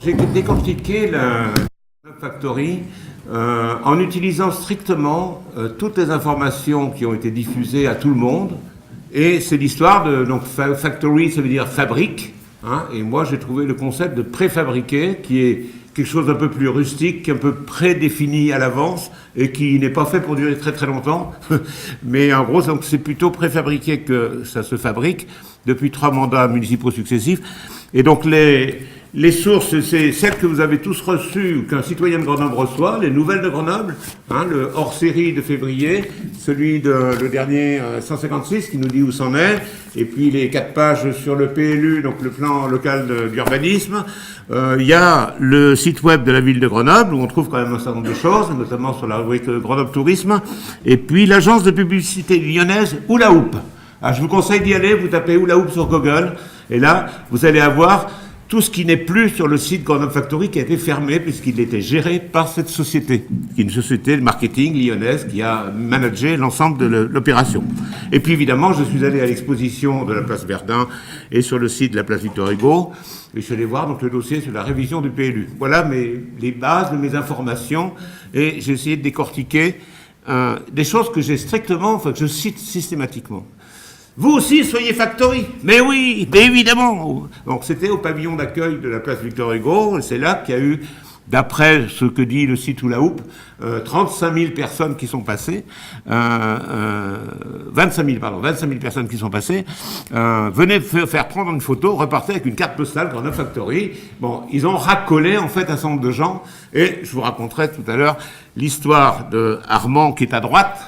J'ai décortiqué la Factory en utilisant strictement toutes les informations qui ont été diffusées à tout le monde. Et c'est l'histoire de donc factory, ça veut dire fabrique. Hein, et moi, j'ai trouvé le concept de préfabriqué, qui est quelque chose d'un peu plus rustique, un peu prédéfini à l'avance et qui n'est pas fait pour durer très très longtemps. Mais en gros, donc c'est plutôt préfabriqué que ça se fabrique depuis 3 mandats municipaux successifs. Et donc les sources, c'est celles que vous avez tous reçues, ou qu'un citoyen de Grenoble reçoit, les nouvelles de Grenoble, hein, le hors-série de février, le dernier 156 qui nous dit où c'en est, et puis les 4 pages sur le PLU, donc le plan local d'urbanisme. Il y a le site web de la ville de Grenoble, où on trouve quand même un certain nombre de choses, notamment sur la rubrique Grenoble Tourisme, et puis l'agence de publicité lyonnaise Hula Hoop. Alors, je vous conseille d'y aller, vous tapez Hula Hoop sur Google, et là, vous allez avoir tout ce qui n'est plus sur le site Grenoble Factory qui a été fermé puisqu'il était géré par cette société, qui est une société de marketing lyonnaise qui a managé l'ensemble de l'opération. Et puis évidemment, je suis allé à l'exposition de la place Verdun et sur le site de la place Victor Hugo, et je suis allé voir donc le dossier sur la révision du PLU. Voilà les bases de mes informations, et j'ai essayé de décortiquer des choses que j'ai strictement, que je cite systématiquement. Vous aussi, soyez Factory. Mais oui, mais évidemment. Donc, c'était au pavillon d'accueil de la place Victor Hugo. C'est là qu'il y a eu, d'après ce que dit le site Hula Hoop, 35 000 personnes qui sont passées, 25 000 personnes qui sont passées, venaient faire prendre une photo, repartaient avec une carte postale Grenoble Factory. Bon, ils ont racolé, en fait, un certain nombre de gens. Et je vous raconterai tout à l'heure l'histoire de Armand qui est à droite.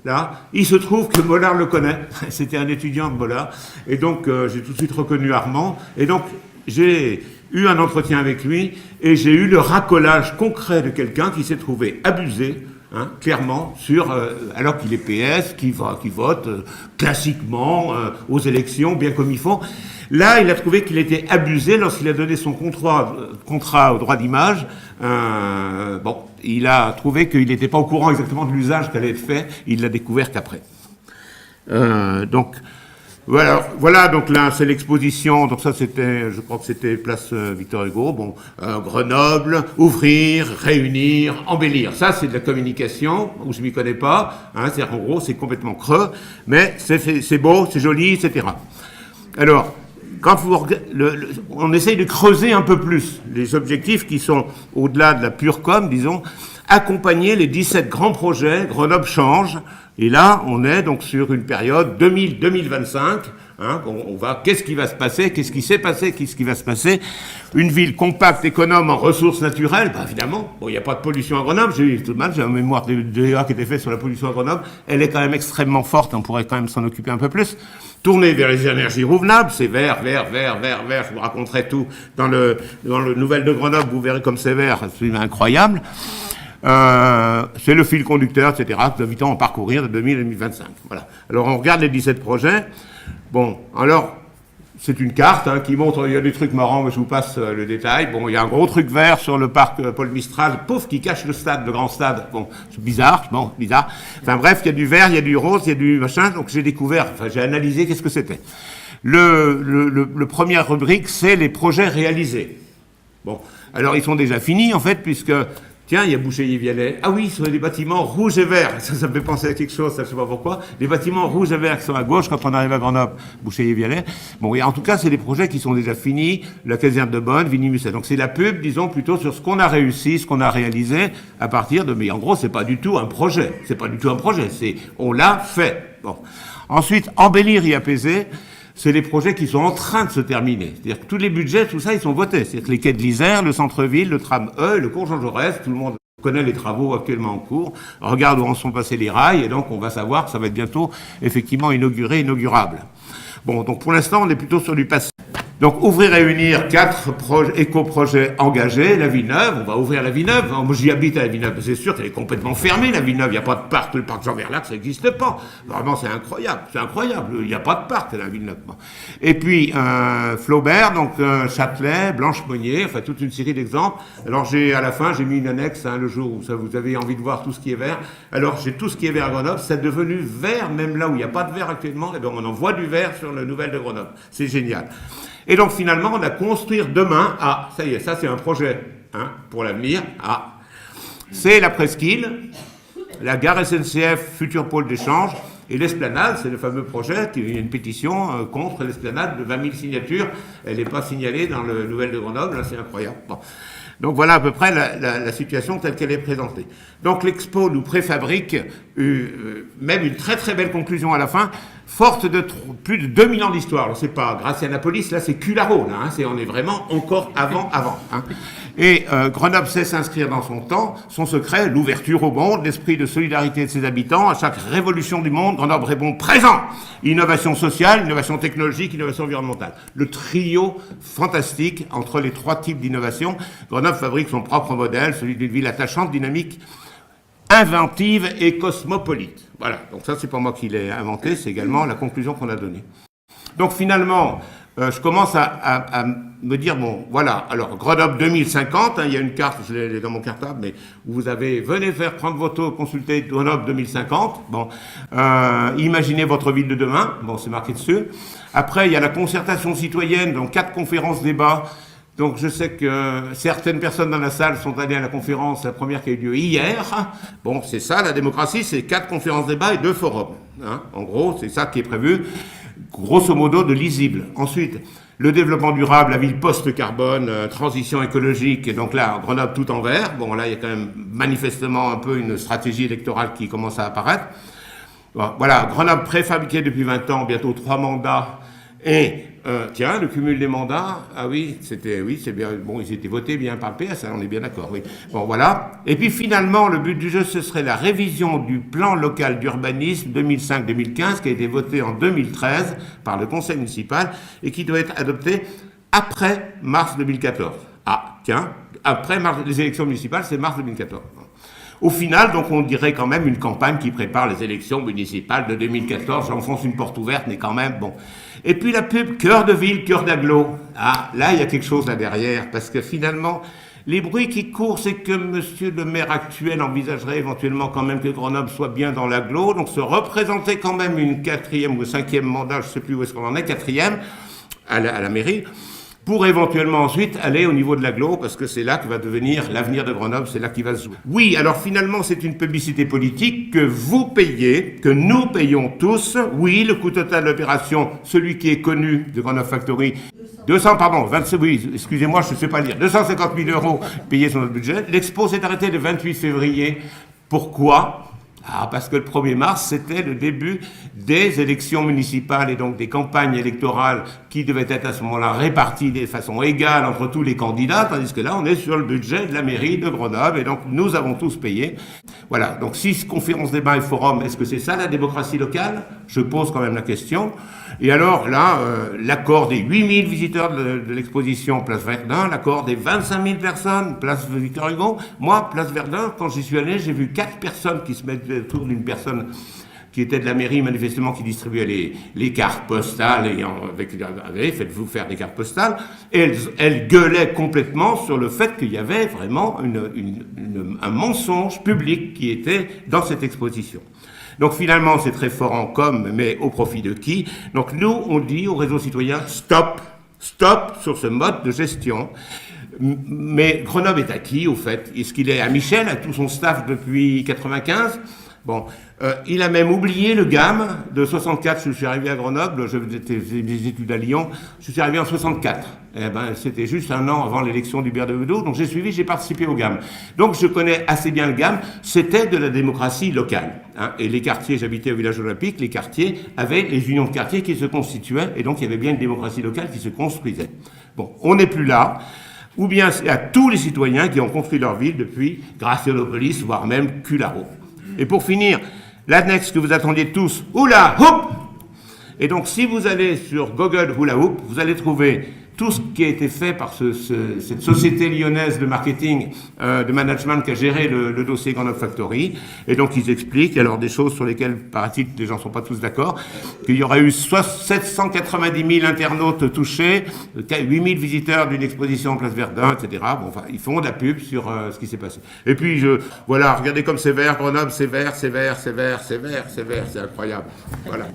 Là, il se trouve que Mollard le connaît, c'était un étudiant de Mollard, et donc j'ai tout de suite reconnu Armand, et donc j'ai eu un entretien avec lui, et j'ai eu le racolage concret de quelqu'un qui s'est trouvé abusé, hein, clairement, alors qu'il est PS, qui vote classiquement aux élections, bien comme il faut. Là, il a trouvé qu'il était abusé lorsqu'il a donné son contrat au droit d'image. Il a trouvé qu'il n'était pas au courant exactement de l'usage qui allait être fait. Il l'a découvert qu'après. Donc, voilà, donc là, c'est l'exposition. Donc ça, je crois que c'était place Victor Hugo. Bon, Grenoble, ouvrir, réunir, embellir. Ça, c'est de la communication où je m'y connais pas. Hein, c'est-à-dire, en gros, c'est complètement creux, mais c'est beau, c'est joli, etc. Alors, quand on essaye de creuser un peu plus les objectifs qui sont au-delà de la pure com, disons, accompagner les 17 grands projets, Grenoble change, et là, on est donc sur une période 2025, hein, qu'est-ce qui va se passer, qu'est-ce qui s'est passé, qu'est-ce qui va se passer, une ville compacte, économe en ressources naturelles, évidemment, il n'y a pas de pollution à Grenoble, j'ai un mémoire de DEA qui était fait sur la pollution à Grenoble, elle est quand même extrêmement forte, on pourrait quand même s'en occuper un peu plus. Tourner vers les énergies renouvelables, c'est vert, je vous raconterai tout dans le Nouvelle de Grenoble, vous verrez comme c'est vert, c'est incroyable. C'est le fil conducteur, etc., que nous invitons à parcourir de 2000 à 2025. Voilà. Alors, on regarde les 17 projets. Bon, alors, c'est une carte qui montre, il y a des trucs marrants, mais je vous passe le détail. Bon, il y a un gros truc vert sur le parc Paul Mistral, qui cache le grand stade. Bon, c'est bizarre. Enfin bref, il y a du vert, il y a du rose, il y a du machin, donc j'ai analysé qu'est-ce que c'était. Le première rubrique, c'est les projets réalisés. Bon, alors ils sont déjà finis, en fait, puisque... Tiens, il y a Boucheiller-Vialet. Ah oui, sur les bâtiments rouges et verts. Ça me fait penser à quelque chose, ça, je ne sais pas pourquoi. Les bâtiments rouges et verts qui sont à gauche quand on arrive à Grenoble, Boucheiller-Vialet. Bon, en tout cas, c'est des projets qui sont déjà finis. La caserne de Bonne, Vigny-Musset. Donc c'est la pub, disons, plutôt sur ce qu'on a réussi, ce qu'on a réalisé à partir de... Mais en gros, c'est pas du tout un projet. On l'a fait. Bon. Ensuite, embellir et apaiser. C'est les projets qui sont en train de se terminer. C'est-à-dire que tous les budgets, tout ça, ils sont votés. C'est-à-dire que les quais de l'Isère, le centre-ville, le tram E, le cours Jean Jaurès, tout le monde connaît les travaux actuellement en cours. On regarde où en sont passés les rails, et donc on va savoir que ça va être bientôt effectivement inaugurable. Bon, donc pour l'instant, on est plutôt sur du passé. Donc, ouvrir et réunir 4 éco-projets engagés, la Villeneuve, on va ouvrir la Villeneuve. Moi, j'y habite à la Villeneuve, c'est sûr qu'elle est complètement fermée, la Villeneuve. Il n'y a pas de parc, le parc Jean Verlac, ça n'existe pas. Vraiment, c'est incroyable. Il n'y a pas de parc à la Villeneuve. Et puis, Flaubert, donc Châtelet, Blanche-Monnier, enfin, toute une série d'exemples. Alors, à la fin, j'ai mis une annexe, le jour où vous avez envie de voir tout ce qui est vert. Alors, j'ai tout ce qui est vert à Grenoble, c'est devenu vert, même là où il n'y a pas de vert actuellement, et donc on en voit du vert sur la Nouvelle de Grenoble. C'est génial. Et donc finalement, on a construire demain, ah, ça y est, ça c'est un projet hein, pour l'avenir, ah, c'est la presqu'île, la gare SNCF, futur pôle d'échange, et l'esplanade, c'est le fameux projet, il y a une pétition contre l'esplanade de 20 000 signatures, elle n'est pas signalée dans le Nouvel de Grenoble, là c'est incroyable. Bon. Donc voilà à peu près la situation telle qu'elle est présentée. Donc l'expo nous préfabrique même une très très belle conclusion à la fin, forte de plus de 2000 ans d'histoire. Alors c'est pas Gracianapolis, là c'est Cularo, là, hein, on est vraiment encore avant. Hein. Et Grenoble sait s'inscrire dans son temps, son secret, l'ouverture au monde, l'esprit de solidarité de ses habitants. À chaque révolution du monde, Grenoble répond présent. Innovation sociale, innovation technologique, innovation environnementale. Le trio fantastique entre les trois types d'innovation. Grenoble fabrique son propre modèle, celui d'une ville attachante, dynamique, inventive et cosmopolite. Voilà, donc ça c'est pas moi qui l'ai inventé, c'est également la conclusion qu'on a donnée. Donc finalement, je commence à me dire, bon, voilà, alors Grenoble 2050, hein, il y a une carte, je l'ai dans mon cartable, mais où vous avez, venez prendre votre consulter Grenoble 2050, bon, imaginez votre ville de demain, bon, c'est marqué dessus. Après, il y a la concertation citoyenne, donc 4 conférences débats. Donc je sais que certaines personnes dans la salle sont allées à la conférence, la première qui a eu lieu hier. Bon, c'est ça, la démocratie, c'est 4 conférences débats et 2 forums. Hein. En gros, c'est ça qui est prévu, grosso modo, de lisible. Ensuite, le développement durable, la ville post-carbone, transition écologique, et donc là, Grenoble tout en vert. Bon, là, il y a quand même manifestement un peu une stratégie électorale qui commence à apparaître. Bon, voilà, Grenoble préfabriqué depuis 20 ans, bientôt 3 mandats. Et, tiens, le cumul des mandats, ah oui, c'est bien, bon, ils étaient votés bien par le PS, hein, on est bien d'accord, oui. Bon, voilà. Et puis finalement, le but du jeu, ce serait la révision du plan local d'urbanisme 2005-2015, qui a été voté en 2013 par le conseil municipal et qui doit être adopté après mars 2014. Ah, tiens, après les élections municipales, c'est mars 2014. Au final, donc, on dirait quand même une campagne qui prépare les élections municipales de 2014. J'enfonce une porte ouverte, mais quand même, bon. Et puis la pub cœur de ville, cœur d'agglo. Ah, là, il y a quelque chose là derrière, parce que finalement, les bruits qui courent, c'est que monsieur le maire actuel envisagerait éventuellement quand même que Grenoble soit bien dans l'agglo, donc se représenter quand même une 4e ou 5e mandat, je ne sais plus où est-ce qu'on en est, 4e, à la mairie, pour éventuellement ensuite aller au niveau de l'agglo, parce que c'est là que va devenir l'avenir de Grenoble, c'est là qu'il va se jouer. Oui, alors finalement, c'est une publicité politique que vous payez, que nous payons tous. Oui, le coût total de l'opération, celui qui est connu de Grenoble Factory, 27, oui, excusez-moi, je ne sais pas lire, 250 000 € payés sur notre budget. L'expo s'est arrêtée le 28 février. Pourquoi ? Ah, parce que le 1er mars, c'était le début des élections municipales et donc des campagnes électorales qui devaient être à ce moment-là réparties de façon égale entre tous les candidats, tandis que là, on est sur le budget de la mairie de Grenoble et donc nous avons tous payé. Voilà, donc 6 conférences, débats et forums, est-ce que c'est ça la démocratie locale ? Je pose quand même la question. Et alors là, l'accord des 8 000 visiteurs de l'exposition Place Verdun, l'accord des 25 000 personnes, Place Victor Hugo. Moi, Place Verdun, quand j'y suis allé, j'ai vu 4 personnes qui se mettent autour d'une personne qui était de la mairie, manifestement, qui distribuait les cartes postales, et faites-vous faire des cartes postales, et elle gueulait complètement sur le fait qu'il y avait vraiment un mensonge public qui était dans cette exposition. Donc finalement, c'est très fort en com, mais au profit de qui ? Donc nous, on dit au réseau citoyen, stop sur ce mode de gestion. Mais Grenoble est à qui, au fait ? Est-ce qu'il est à Michel, à tout son staff depuis 95 ? Bon, il a même oublié le GAM de 64. Je suis arrivé à Grenoble, je faisais des études à Lyon, je suis arrivé en 64. Eh ben, c'était juste un an avant l'élection du Bert de Bedeau, donc j'ai participé au GAM. Donc je connais assez bien le GAM, c'était de la démocratie locale. Hein, et les quartiers, j'habitais au village olympique, les quartiers avaient les unions de quartiers qui se constituaient, et donc il y avait bien une démocratie locale qui se construisait. Bon, on n'est plus là. Ou bien c'est à tous les citoyens qui ont construit leur ville depuis Gracianopolis, voire même Cularo. Et pour finir, l'annexe que vous attendiez tous, Hula Hoop. Et donc, si vous allez sur Google Hula Hoop, vous allez trouver tout ce qui a été fait par cette société lyonnaise de marketing, de management qui a géré le dossier Grenoble Factory. Et donc, ils expliquent, alors des choses sur lesquelles, paraît-il, les gens ne sont pas tous d'accord, qu'il y aurait eu 790 000 internautes touchés, 8 000 visiteurs d'une exposition en Place Verdun, etc. Bon, enfin, ils font de la pub sur ce qui s'est passé. Et puis, voilà, regardez comme c'est vert, Grenoble, c'est vert, c'est vert, c'est vert, c'est vert, c'est vert, c'est incroyable. Voilà.